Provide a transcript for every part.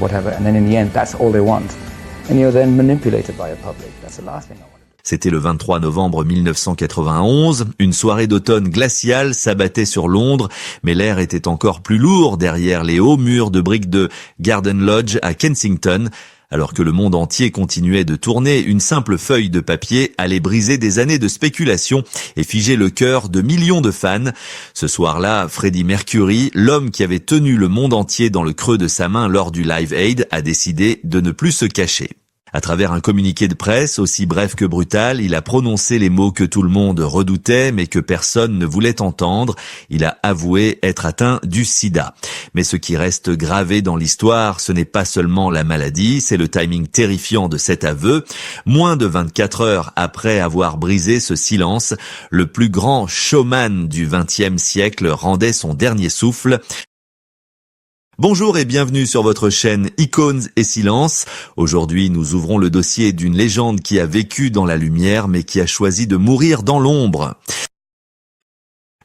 whatever, and then in the end, that's all they want. And you're then manipulated by a public. That's the last thing I want. C'était le 23 novembre 1991. Une soirée d'automne glaciale s'abattait sur Londres, mais l'air était encore plus lourd derrière les hauts murs de briques de Garden Lodge à Kensington. Alors que le monde entier continuait de tourner, une simple feuille de papier allait briser des années de spéculation et figer le cœur de millions de fans. Ce soir-là, Freddie Mercury, l'homme qui avait tenu le monde entier dans le creux de sa main lors du Live Aid, a décidé de ne plus se cacher. À travers un communiqué de presse, aussi bref que brutal, il a prononcé les mots que tout le monde redoutait, mais que personne ne voulait entendre. Il a avoué être atteint du sida. Mais ce qui reste gravé dans l'histoire, ce n'est pas seulement la maladie, c'est le timing terrifiant de cet aveu. Moins de 24 heures après avoir brisé ce silence, le plus grand showman du XXe siècle rendait son dernier souffle. Bonjour et bienvenue sur votre chaîne Icônes et Silence. Aujourd'hui, nous ouvrons le dossier d'une légende qui a vécu dans la lumière mais qui a choisi de mourir dans l'ombre.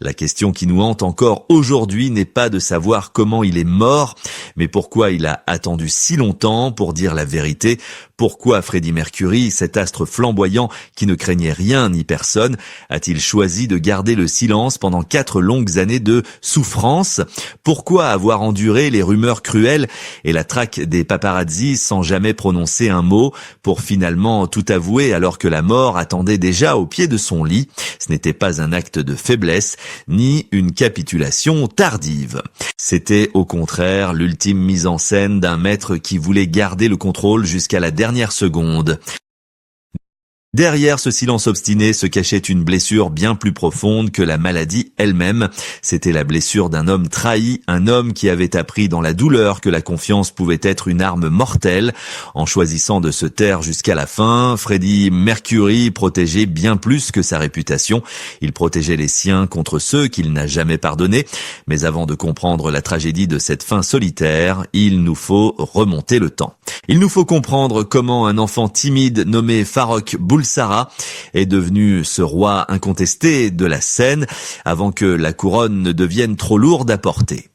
La question qui nous hante encore aujourd'hui n'est pas de savoir comment il est mort, mais pourquoi il a attendu si longtemps pour dire la vérité. Pourquoi Freddie Mercury, cet astre flamboyant qui ne craignait rien ni personne, a-t-il choisi de garder le silence pendant 4 longues années de souffrance? Pourquoi avoir enduré les rumeurs cruelles et la traque des paparazzis sans jamais prononcer un mot pour finalement tout avouer alors que la mort attendait déjà au pied de son lit? Ce n'était pas un acte de faiblesse, ni une capitulation tardive. C'était au contraire l'ultime mise en scène d'un maître qui voulait garder le contrôle jusqu'à la dernière seconde. Derrière ce silence obstiné se cachait une blessure bien plus profonde que la maladie elle-même. C'était la blessure d'un homme trahi, un homme qui avait appris dans la douleur que la confiance pouvait être une arme mortelle. En choisissant de se taire jusqu'à la fin, Freddie Mercury protégeait bien plus que sa réputation. Il protégeait les siens contre ceux qu'il n'a jamais pardonnés. Mais avant de comprendre la tragédie de cette fin solitaire, il nous faut remonter le temps. Il nous faut comprendre comment un enfant timide nommé Farrokh Bulsara est devenu ce roi incontesté de la scène avant que la couronne ne devienne trop lourde à porter.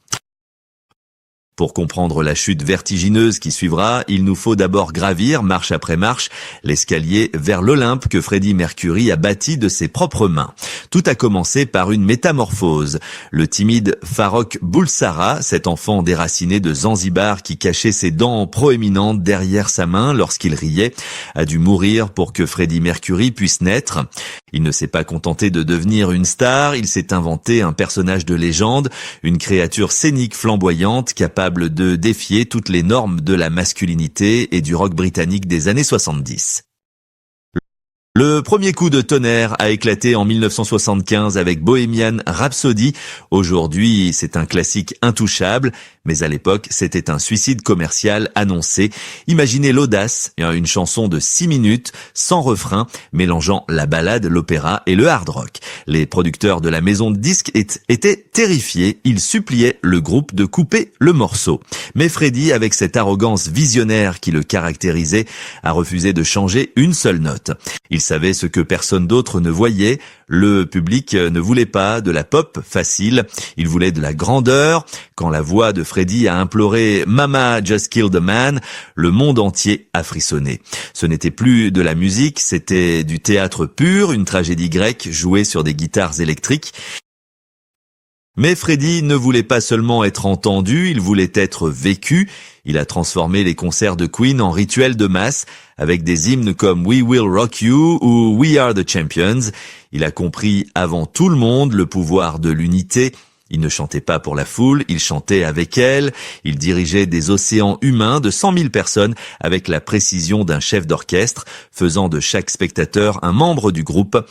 Pour comprendre la chute vertigineuse qui suivra, il nous faut d'abord gravir, marche après marche, l'escalier vers l'Olympe que Freddie Mercury a bâti de ses propres mains. Tout a commencé par une métamorphose. Le timide Farrokh Bulsara, cet enfant déraciné de Zanzibar qui cachait ses dents proéminentes derrière sa main lorsqu'il riait, a dû mourir pour que Freddie Mercury puisse naître. Il ne s'est pas contenté de devenir une star, il s'est inventé un personnage de légende, une créature scénique flamboyante capable de défier toutes les normes de la masculinité et du rock britannique des années 70. Le premier coup de tonnerre a éclaté en 1975 avec Bohemian Rhapsody. Aujourd'hui, c'est un classique intouchable, mais à l'époque, c'était un suicide commercial annoncé. Imaginez l'audace, une chanson de 6 minutes, sans refrain, mélangeant la ballade, l'opéra et le hard rock. Les producteurs de la maison de disques étaient terrifiés. Ils suppliaient le groupe de couper le morceau. Mais Freddie, avec cette arrogance visionnaire qui le caractérisait, a refusé de changer une seule note. Il savait ce que personne d'autre ne voyait. Le public ne voulait pas de la pop facile. Il voulait de la grandeur. Quand la voix de Freddie a imploré « Mama just killed a man », le monde entier a frissonné. Ce n'était plus de la musique, c'était du théâtre pur, une tragédie grecque jouée sur des guitares électriques. Mais Freddie ne voulait pas seulement être entendu, il voulait être vécu. Il a transformé les concerts de Queen en rituels de masse, avec des hymnes comme We Will Rock You ou We Are the Champions. Il a compris avant tout le monde le pouvoir de l'unité. Il ne chantait pas pour la foule, il chantait avec elle. Il dirigeait des océans humains de 100 000 personnes avec la précision d'un chef d'orchestre, faisant de chaque spectateur un membre du groupe.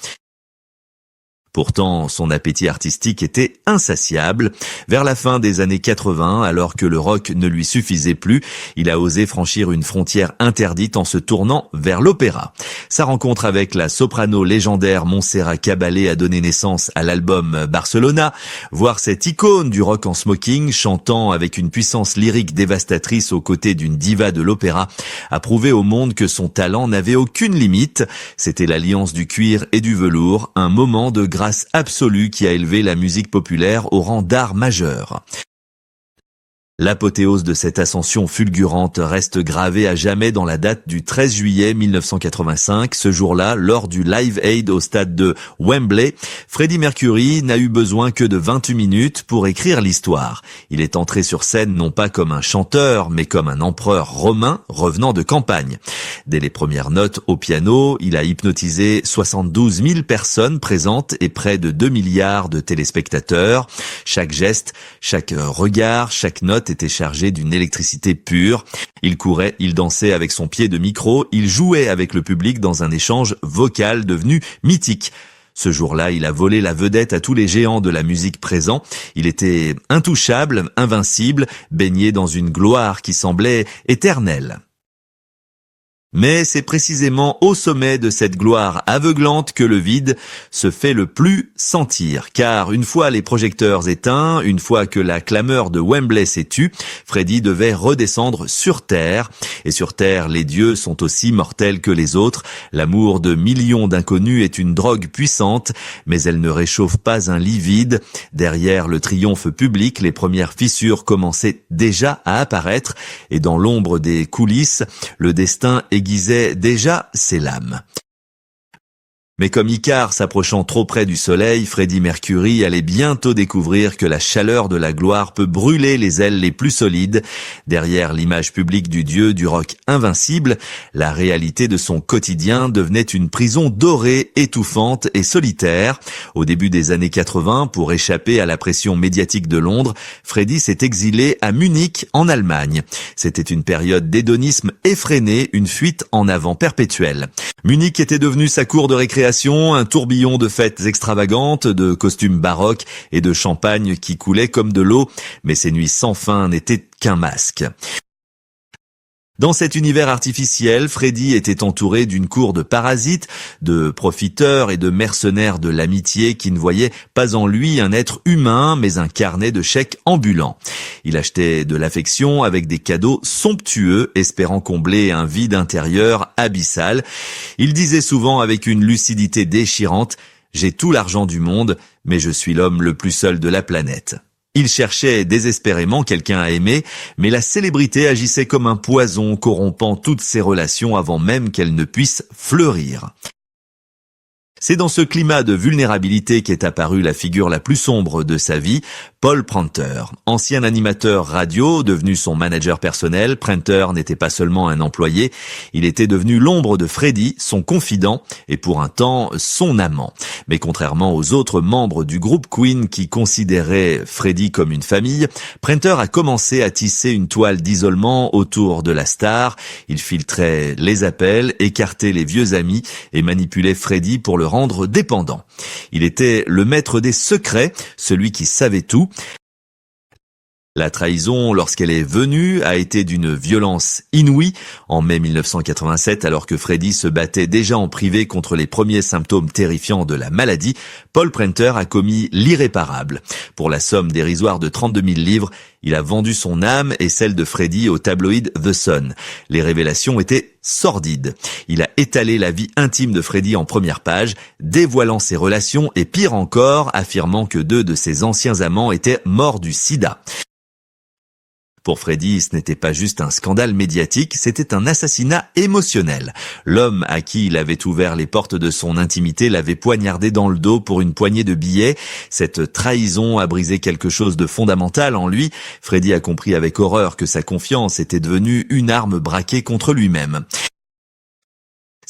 Pourtant, son appétit artistique était insatiable. Vers la fin des années 80, alors que le rock ne lui suffisait plus, il a osé franchir une frontière interdite en se tournant vers l'opéra. Sa rencontre avec la soprano légendaire Montserrat Caballé a donné naissance à l'album Barcelona. Voir cette icône du rock en smoking chantant avec une puissance lyrique dévastatrice aux côtés d'une diva de l'opéra a prouvé au monde que son talent n'avait aucune limite. C'était l'alliance du cuir et du velours, un moment de grâce absolue qui a élevé la musique populaire au rang d'art majeur. L'apothéose de cette ascension fulgurante reste gravée à jamais dans la date du 13 juillet 1985. Ce jour-là, lors du Live Aid au stade de Wembley, Freddie Mercury n'a eu besoin que de 28 minutes pour écrire l'histoire. Il est entré sur scène non pas comme un chanteur, mais comme un empereur romain revenant de campagne. Dès les premières notes au piano, il a hypnotisé 72 000 personnes présentes et près de 2 milliards de téléspectateurs. Chaque geste, chaque regard, chaque note était chargé d'une électricité pure. Il courait, il dansait avec son pied de micro, il jouait avec le public dans un échange vocal devenu mythique. Ce jour-là, il a volé la vedette à tous les géants de la musique présents. Il était intouchable, invincible, baigné dans une gloire qui semblait éternelle. Mais c'est précisément au sommet de cette gloire aveuglante que le vide se fait le plus sentir. Car une fois les projecteurs éteints, une fois que la clameur de Wembley s'est tue, Freddie devait redescendre sur Terre. Et sur Terre, les dieux sont aussi mortels que les autres. L'amour de millions d'inconnus est une drogue puissante, mais elle ne réchauffe pas un lit vide. Derrière le triomphe public, les premières fissures commençaient déjà à apparaître. Et dans l'ombre des coulisses, le destin aiguisait déjà ses lames. Mais comme Icare s'approchant trop près du soleil, Freddie Mercury allait bientôt découvrir que la chaleur de la gloire peut brûler les ailes les plus solides. Derrière l'image publique du dieu du rock invincible, la réalité de son quotidien devenait une prison dorée, étouffante et solitaire. Au début des années 80, pour échapper à la pression médiatique de Londres, Freddie s'est exilé à Munich, en Allemagne. C'était une période d'hédonisme effréné, une fuite en avant perpétuelle. Munich était devenu sa cour de récréation, un tourbillon de fêtes extravagantes, de costumes baroques et de champagne qui coulait comme de l'eau, mais ces nuits sans fin n'étaient qu'un masque. Dans cet univers artificiel, Freddie était entouré d'une cour de parasites, de profiteurs et de mercenaires de l'amitié qui ne voyaient pas en lui un être humain, mais un carnet de chèques ambulant. Il achetait de l'affection avec des cadeaux somptueux, espérant combler un vide intérieur abyssal. Il disait souvent avec une lucidité déchirante « J'ai tout l'argent du monde, mais je suis l'homme le plus seul de la planète ». Il cherchait désespérément quelqu'un à aimer, mais la célébrité agissait comme un poison corrompant toutes ses relations avant même qu'elles ne puissent fleurir. C'est dans ce climat de vulnérabilité qu'est apparue la figure la plus sombre de sa vie, Paul Pranter. Ancien animateur radio, devenu son manager personnel, Pranter n'était pas seulement un employé, il était devenu l'ombre de Freddie, son confident, et pour un temps, son amant. Mais contrairement aux autres membres du groupe Queen qui considéraient Freddie comme une famille, Pranter a commencé à tisser une toile d'isolement autour de la star. Il filtrait les appels, écartait les vieux amis et manipulait Freddie pour le rendre dépendant. Il était le maître des secrets, celui qui savait tout. La trahison, lorsqu'elle est venue, a été d'une violence inouïe. En mai 1987, alors que Freddie se battait déjà en privé contre les premiers symptômes terrifiants de la maladie, Paul Pranter a commis l'irréparable. Pour la somme dérisoire de 32 000 livres, il a vendu son âme et celle de Freddie au tabloïd The Sun. Les révélations étaient sordides. Il a étalé la vie intime de Freddie en première page, dévoilant ses relations et pire encore, affirmant que 2 de ses anciens amants étaient morts du sida. Pour Freddie, ce n'était pas juste un scandale médiatique, c'était un assassinat émotionnel. L'homme à qui il avait ouvert les portes de son intimité l'avait poignardé dans le dos pour une poignée de billets. Cette trahison a brisé quelque chose de fondamental en lui. Freddie a compris avec horreur que sa confiance était devenue une arme braquée contre lui-même.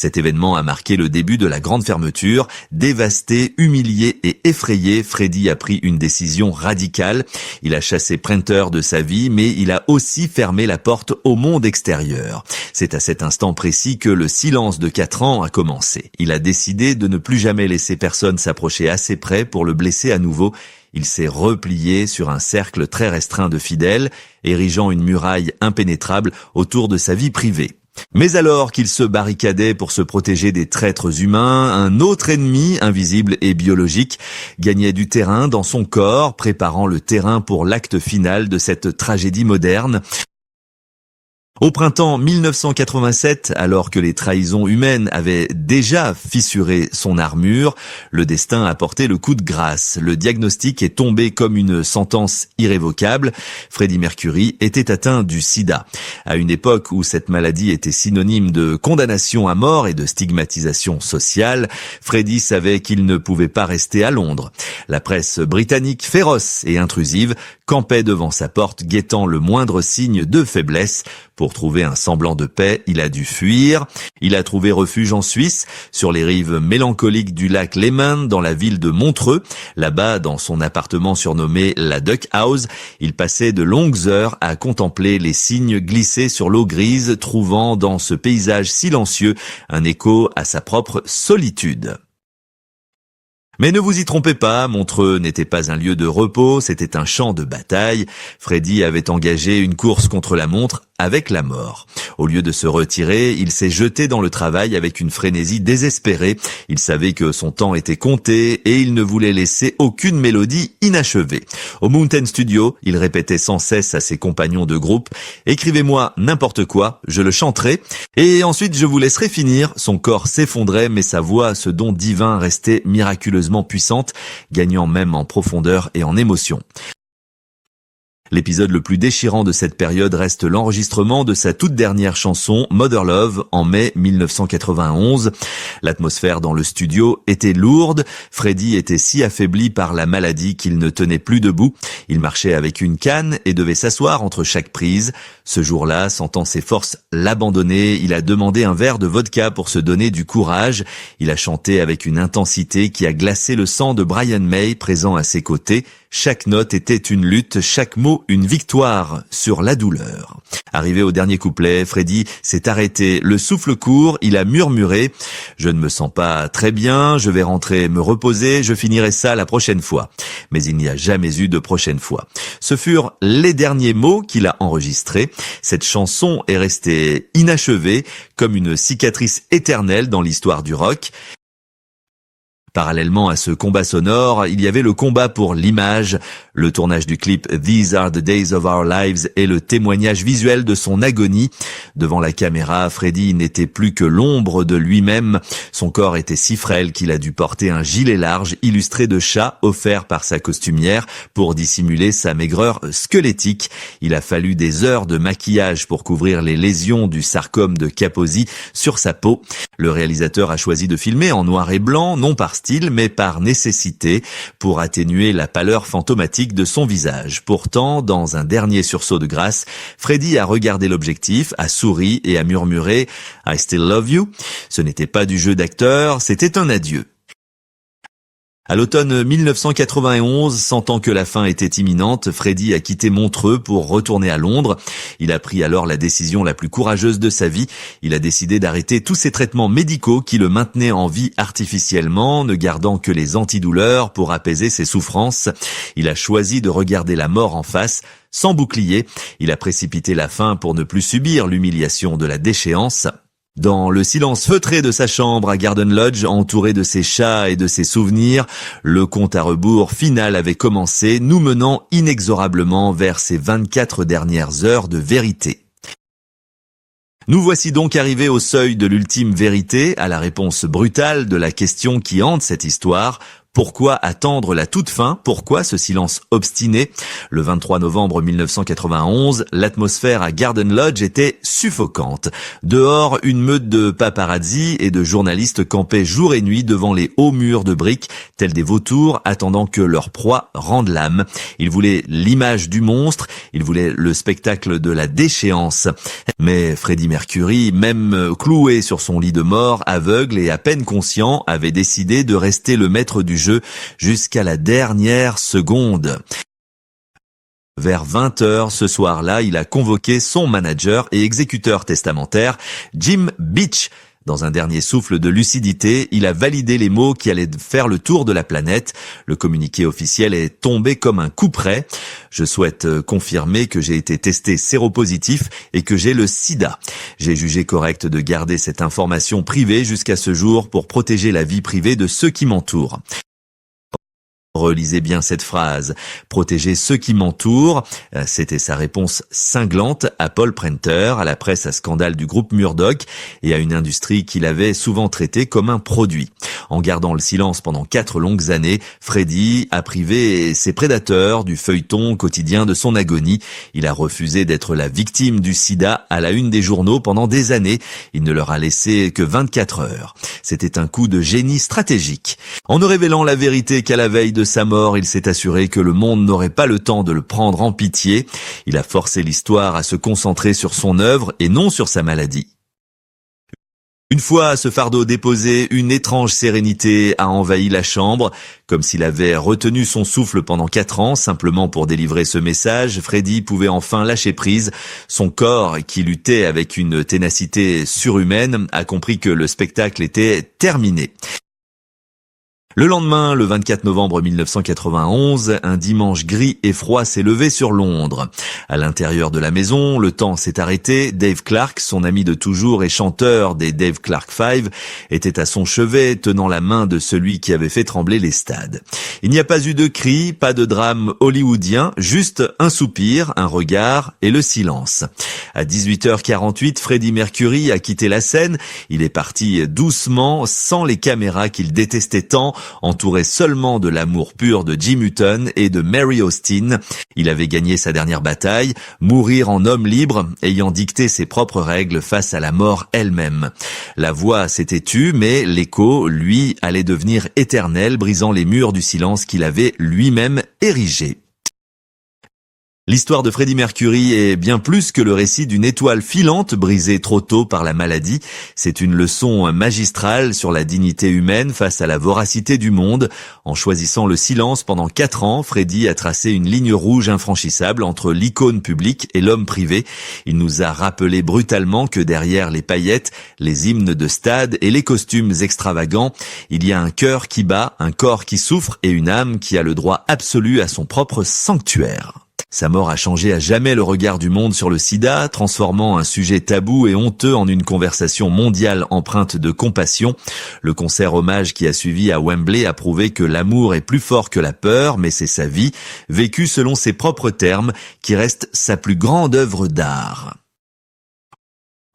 Cet événement a marqué le début de la grande fermeture. Dévasté, humilié et effrayé, Freddie a pris une décision radicale. Il a chassé Pranter de sa vie, mais il a aussi fermé la porte au monde extérieur. C'est à cet instant précis que le silence de 4 ans a commencé. Il a décidé de ne plus jamais laisser personne s'approcher assez près pour le blesser à nouveau. Il s'est replié sur un cercle très restreint de fidèles, érigeant une muraille impénétrable autour de sa vie privée. Mais alors qu'il se barricadait pour se protéger des traîtres humains, un autre ennemi, invisible et biologique, gagnait du terrain dans son corps, préparant le terrain pour l'acte final de cette tragédie moderne. Au printemps 1987, alors que les trahisons humaines avaient déjà fissuré son armure, le destin a porté le coup de grâce. Le diagnostic est tombé comme une sentence irrévocable. Freddie Mercury était atteint du sida. À une époque où cette maladie était synonyme de condamnation à mort et de stigmatisation sociale, Freddie savait qu'il ne pouvait pas rester à Londres. La presse britannique, féroce et intrusive, campait devant sa porte, guettant le moindre signe de faiblesse. Pour trouver un semblant de paix, il a dû fuir. Il a trouvé refuge en Suisse, sur les rives mélancoliques du lac Léman, dans la ville de Montreux. Là-bas, dans son appartement surnommé la Duck House, il passait de longues heures à contempler les cygnes glisser sur l'eau grise, trouvant dans ce paysage silencieux un écho à sa propre solitude. Mais ne vous y trompez pas, Montreux n'était pas un lieu de repos, c'était un champ de bataille. Freddie avait engagé une course contre la montre avec la mort. Au lieu de se retirer, il s'est jeté dans le travail avec une frénésie désespérée. Il savait que son temps était compté et il ne voulait laisser aucune mélodie inachevée. Au Mountain Studio, il répétait sans cesse à ses compagnons de groupe « Écrivez-moi n'importe quoi, je le chanterai, et ensuite je vous laisserai finir ». Son corps s'effondrait, mais sa voix, ce don divin, restait miraculeusement puissante, gagnant même en profondeur et en émotion. L'épisode le plus déchirant de cette période reste l'enregistrement de sa toute dernière chanson, Mother Love, en mai 1991. L'atmosphère dans le studio était lourde. Freddie était si affaibli par la maladie qu'il ne tenait plus debout. Il marchait avec une canne et devait s'asseoir entre chaque prise. Ce jour-là, sentant ses forces l'abandonner, il a demandé un verre de vodka pour se donner du courage. Il a chanté avec une intensité qui a glacé le sang de Brian May, présent à ses côtés. Chaque note était une lutte, chaque mot une victoire sur la douleur. Arrivé au dernier couplet, Freddie s'est arrêté, le souffle court, il a murmuré « Je ne me sens pas très bien, je vais rentrer me reposer, je finirai ça la prochaine fois ». Mais il n'y a jamais eu de prochaine fois. Ce furent les derniers mots qu'il a enregistrés. Cette chanson est restée inachevée, comme une cicatrice éternelle dans l'histoire du rock. Parallèlement à ce combat sonore, il y avait le combat pour l'image. Le tournage du clip These Are the Days of Our Lives est le témoignage visuel de son agonie. Devant la caméra, Freddie n'était plus que l'ombre de lui-même. Son corps était si frêle qu'il a dû porter un gilet large illustré de chats offert par sa costumière pour dissimuler sa maigreur squelettique. Il a fallu des heures de maquillage pour couvrir les lésions du sarcome de Kaposi sur sa peau. Le réalisateur a choisi de filmer en noir et blanc, non par style, mais par nécessité, pour atténuer la pâleur fantomatique de son visage. Pourtant, dans un dernier sursaut de grâce, Freddie a regardé l'objectif, a souri et a murmuré « I still love you ». Ce n'était pas du jeu d'acteur, c'était un adieu. À l'automne 1991, sentant que la fin était imminente, Freddie a quitté Montreux pour retourner à Londres. Il a pris alors la décision la plus courageuse de sa vie. Il a décidé d'arrêter tous ses traitements médicaux qui le maintenaient en vie artificiellement, ne gardant que les antidouleurs pour apaiser ses souffrances. Il a choisi de regarder la mort en face, sans bouclier. Il a précipité la fin pour ne plus subir l'humiliation de la déchéance. Dans le silence feutré de sa chambre à Garden Lodge, entouré de ses chats et de ses souvenirs, le compte à rebours final avait commencé, nous menant inexorablement vers ces 24 dernières heures de vérité. Nous voici donc arrivés au seuil de l'ultime vérité, à la réponse brutale de la question qui hante cette histoire. Pourquoi attendre la toute fin? Pourquoi ce silence obstiné? Le 23 novembre 1991, l'atmosphère à Garden Lodge était suffocante. Dehors, une meute de paparazzi et de journalistes campaient jour et nuit devant les hauts murs de briques, tels des vautours attendant que leur proie rende l'âme. Ils voulaient l'image du monstre, ils voulaient le spectacle de la déchéance. Mais Freddie Mercury, même cloué sur son lit de mort, aveugle et à peine conscient, avait décidé de rester le maître du jeu jusqu'à la dernière seconde. Vers 20h ce soir-là, il a convoqué son manager et exécuteur testamentaire, Jim Beach. Dans un dernier souffle de lucidité, il a validé les mots qui allaient faire le tour de la planète. Le communiqué officiel est tombé comme un coup près. Je souhaite confirmer que j'ai été testé séropositif et que j'ai le sida. J'ai jugé correct de garder cette information privée jusqu'à ce jour pour protéger la vie privée de ceux qui m'entourent. Relisez bien cette phrase. Protéger ceux qui m'entourent. C'était sa réponse cinglante à Paul Prenter, à la presse à scandale du groupe Murdoch et à une industrie qu'il avait souvent traitée comme un produit. En gardant le silence pendant 4 longues années, Freddie a privé ses prédateurs du feuilleton quotidien de son agonie. Il a refusé d'être la victime du sida à la une des journaux pendant des années. Il ne leur a laissé que 24 heures. C'était un coup de génie stratégique. En ne révélant la vérité qu'à la veille de sa mort, il s'est assuré que le monde n'aurait pas le temps de le prendre en pitié. Il a forcé l'histoire à se concentrer sur son œuvre et non sur sa maladie. Une fois ce fardeau déposé, une étrange sérénité a envahi la chambre. Comme s'il avait retenu son souffle pendant 4 ans, simplement pour délivrer ce message, Freddie pouvait enfin lâcher prise. Son corps, qui luttait avec une ténacité surhumaine, a compris que le spectacle était terminé. Le lendemain, le 24 novembre 1991, un dimanche gris et froid s'est levé sur Londres. À l'intérieur de la maison, le temps s'est arrêté. Dave Clark, son ami de toujours et chanteur des Dave Clark 5, était à son chevet, tenant la main de celui qui avait fait trembler les stades. Il n'y a pas eu de cris, pas de drame hollywoodien, juste un soupir, un regard et le silence. À 18h48, Freddie Mercury a quitté la scène. Il est parti doucement, sans les caméras qu'il détestait tant, entouré seulement de l'amour pur de Jim Hutton et de Mary Austin. Il avait gagné sa dernière bataille, mourir en homme libre, ayant dicté ses propres règles face à la mort elle-même. La voix s'était tue, mais l'écho, lui, allait devenir éternel, brisant les murs du silence qu'il avait lui-même érigé. L'histoire de Freddie Mercury est bien plus que le récit d'une étoile filante brisée trop tôt par la maladie. C'est une leçon magistrale sur la dignité humaine face à la voracité du monde. En choisissant le silence pendant 4 ans, Freddie a tracé une ligne rouge infranchissable entre l'icône publique et l'homme privé. Il nous a rappelé brutalement que derrière les paillettes, les hymnes de stade et les costumes extravagants, il y a un cœur qui bat, un corps qui souffre et une âme qui a le droit absolu à son propre sanctuaire. Sa mort a changé à jamais le regard du monde sur le sida, transformant un sujet tabou et honteux en une conversation mondiale empreinte de compassion. Le concert hommage qui a suivi à Wembley a prouvé que l'amour est plus fort que la peur, mais c'est sa vie, vécue selon ses propres termes, qui reste sa plus grande œuvre d'art.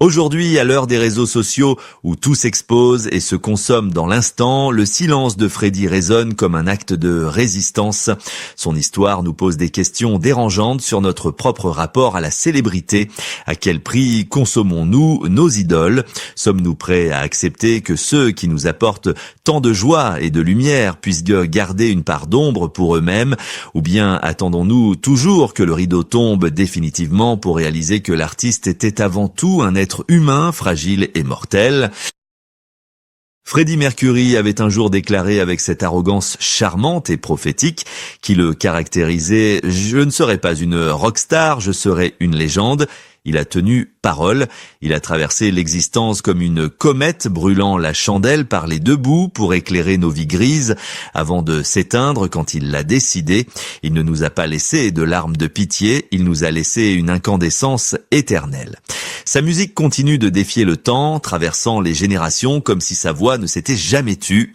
Aujourd'hui, à l'heure des réseaux sociaux où tout s'expose et se consomme dans l'instant, le silence de Freddie résonne comme un acte de résistance. Son histoire nous pose des questions dérangeantes sur notre propre rapport à la célébrité. À quel prix consommons-nous nos idoles? Sommes-nous prêts à accepter que ceux qui nous apportent tant de joie et de lumière puissent garder une part d'ombre pour eux-mêmes? Ou bien attendons-nous toujours que le rideau tombe définitivement pour réaliser que l'artiste était avant tout un être humain, fragile et mortel? Freddie Mercury avait un jour déclaré avec cette arrogance charmante et prophétique qui le caractérisait: « Je ne serai pas une rockstar, je serai une légende ». Il a tenu parole, il a traversé l'existence comme une comète brûlant la chandelle par les 2 bouts pour éclairer nos vies grises avant de s'éteindre quand il l'a décidé. Il ne nous a pas laissé de larmes de pitié, il nous a laissé une incandescence éternelle. Sa musique continue de défier le temps, traversant les générations comme si sa voix ne s'était jamais tue.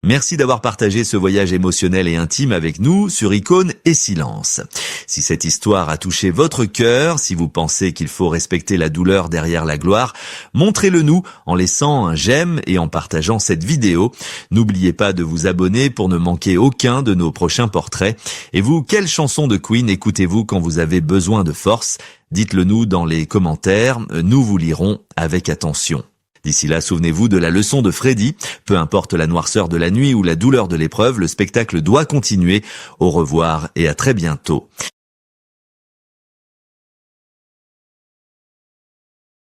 Merci d'avoir partagé ce voyage émotionnel et intime avec nous sur Icône et Silence. Si cette histoire a touché votre cœur, si vous pensez qu'il faut respecter la douleur derrière la gloire, montrez-le nous en laissant un j'aime et en partageant cette vidéo. N'oubliez pas de vous abonner pour ne manquer aucun de nos prochains portraits. Et vous, quelle chanson de Queen écoutez-vous quand vous avez besoin de force? Dites-le nous dans les commentaires, nous vous lirons avec attention. D'ici là, souvenez-vous de la leçon de Freddie. Peu importe la noirceur de la nuit ou la douleur de l'épreuve, le spectacle doit continuer. Au revoir et à très bientôt.